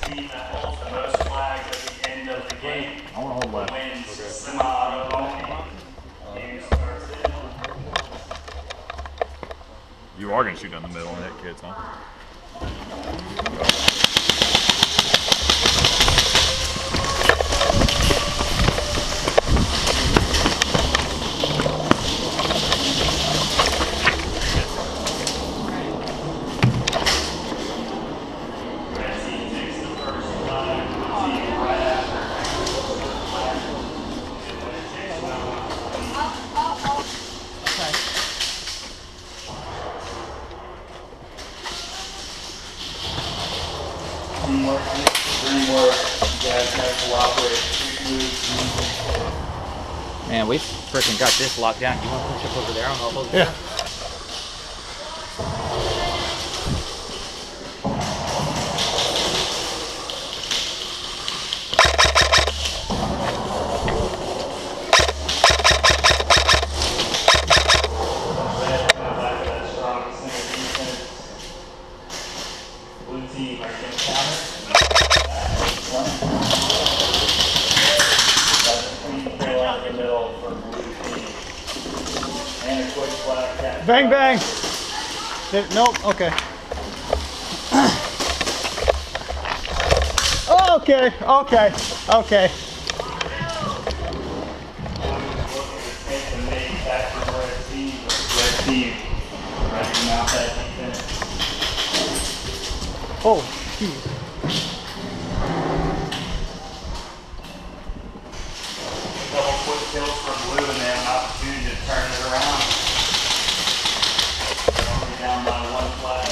team that holds the most flags at the end of the game I want to hold left. wins semi-auto only. Game starts in. You are going to shoot down the middle and hit kids, huh? Teamwork, dreamwork, you guys gotta cooperate. Man, we freaking got this locked down. You want to push up over there on all those? Yeah. Blue team, are you gonna counter? That's a clean kill out the middle for blue team. And a quick flag catch. Bang, bang. Nope, okay. Okay, okay, okay. Take the main back to red team, running out that defense. Oh, jeez. Couple quick kills for blue and they have an opportunity to turn it around. They're only down by one flag.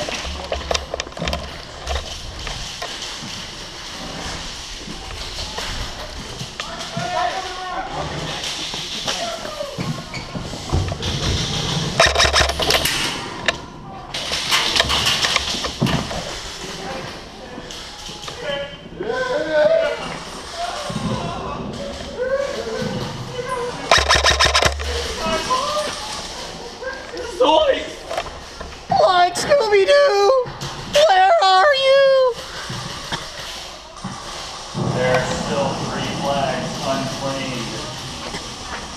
Like Scooby-Doo, where are you? There are still 3 flags unclaimed.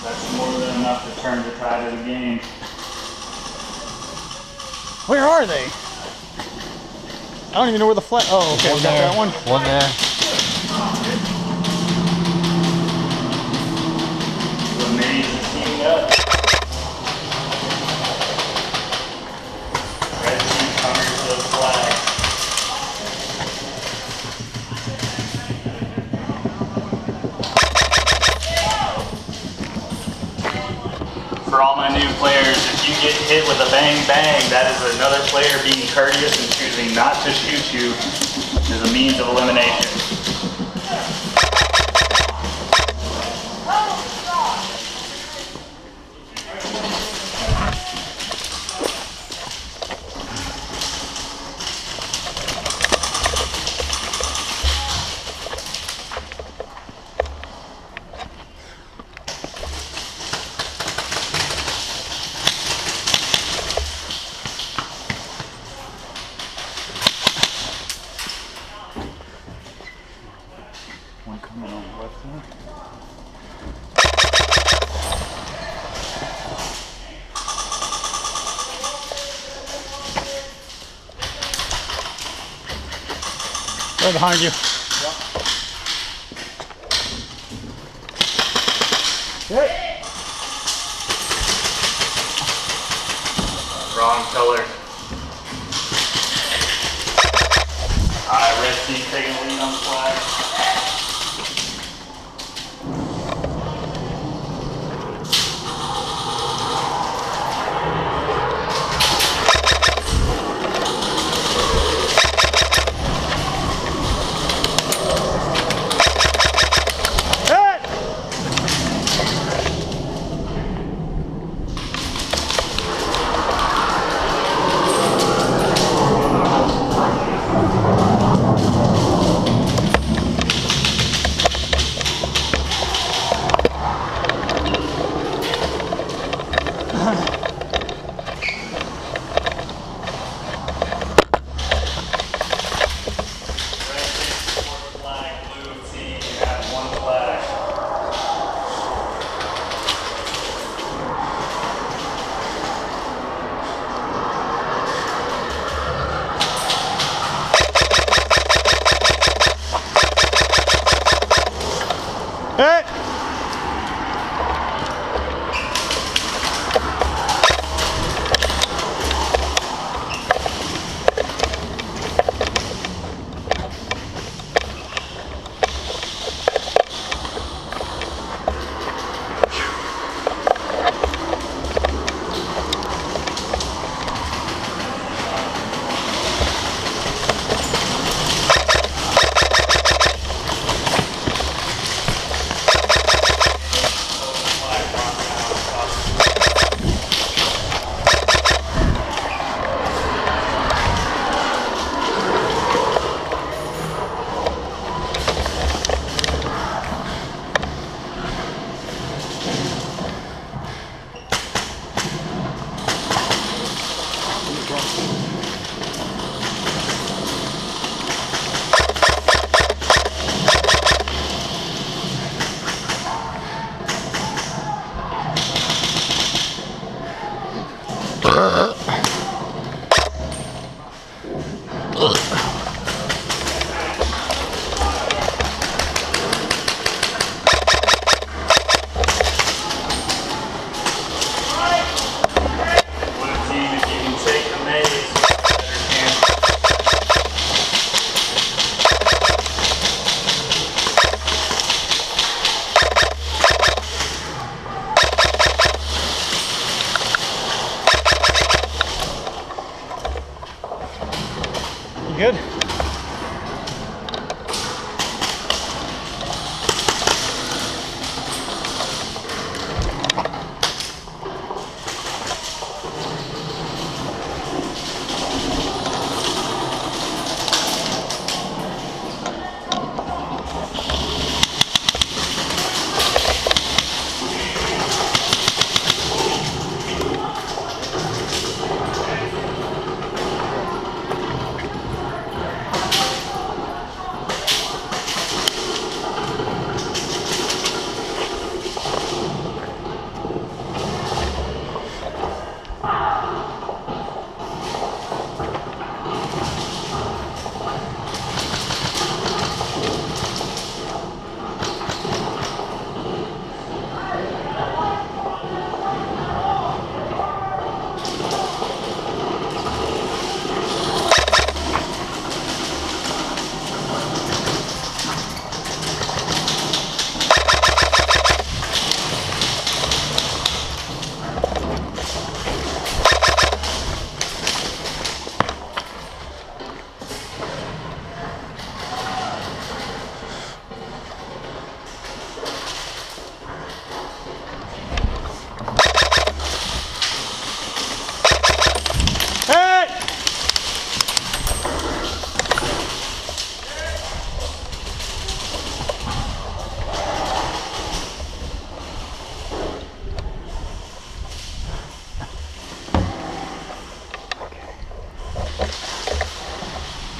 That's more than enough to turn the tide of the game. Where are they? I don't even know where the flag. Oh, okay, we got that one. One there. The maze is teaming up. Red team coming for those flags. For all my new players, if you get hit with a bang bang, that is another player being courteous and choosing not to shoot you as a means of elimination. One coming on the left side. Right behind you. Yep. Wrong color. Alright, red team taking the lead on the flag. Hey! Good?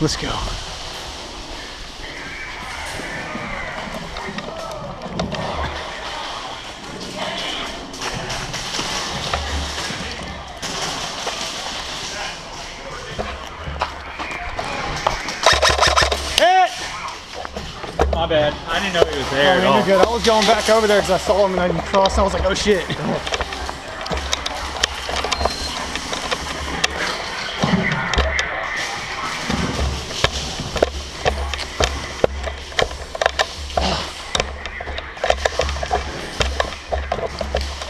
Let's go. My bad. I didn't know he was there Oh, at all. you're good. I was going back over there because I saw him and I crossed and I was like, oh shit.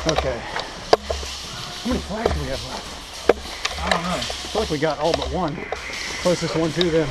Okay. How many flags do we have left? I don't know. I feel like we got all but one. Closest one to them.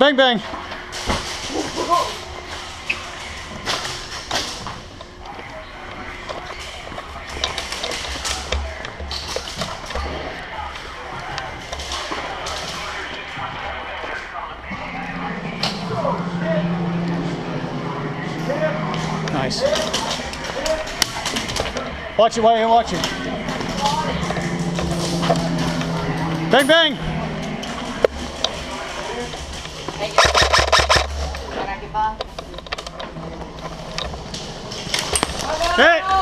Bang, bang. Watch it, Wayne, watch it. Bang, bang! Hey!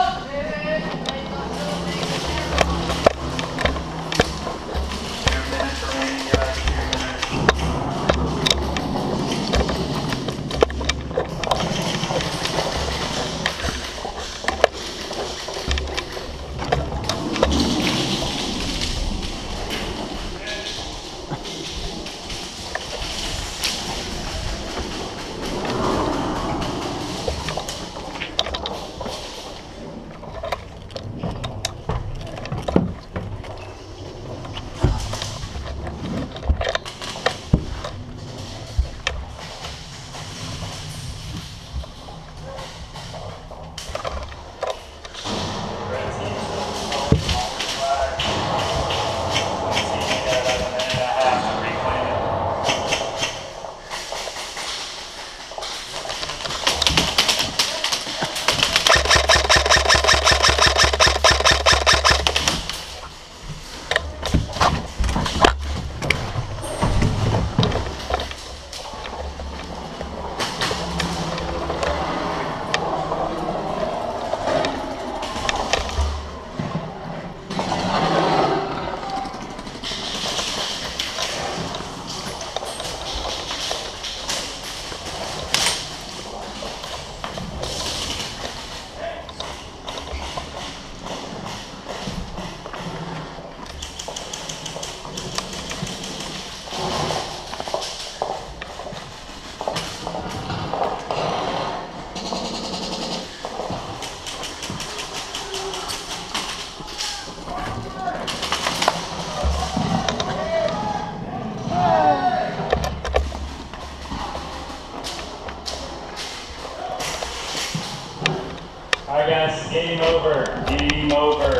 Alright guys, game over. Game over.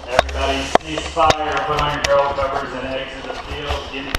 Everybody cease fire, put on your